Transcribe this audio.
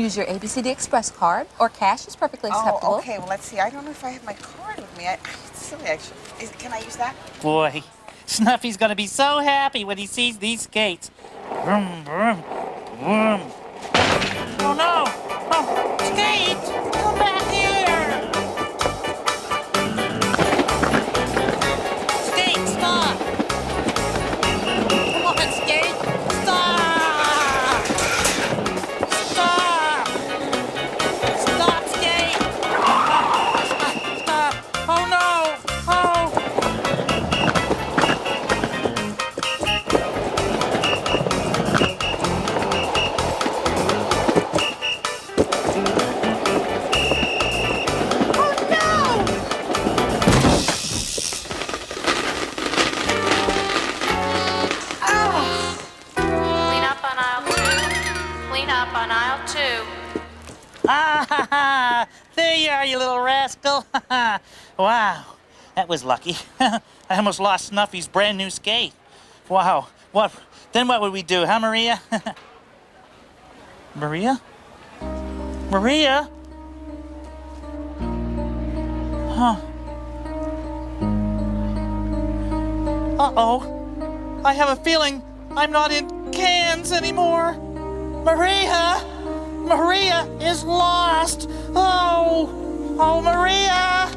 Use your ABCD Express card, or cash is perfectly acceptable. Oh, okay. Well, let's see. I don't know if I have my card with me. It's silly, actually. Can I use that? Boy, Snuffy's gonna be so happy when he sees these skates. Vroom, vroom, vroom. Oh no! Oh, skate! Come back here! Skate, stop! Come on, skate! Stop! Stop! Stop, skate! Stop! Stop! Oh no! Oh! Clean up on aisle 2. Clean up on aisle 2. Ah, ha, ha. There you are, you little rascal. Wow, that was lucky. I almost lost Snuffy's brand new skate. Wow, then what would we do, huh, Maria? Maria? Maria? Huh. Uh-oh. I have a feeling I'm not in cans anymore. Maria! Maria is lost! Oh! Oh, Maria!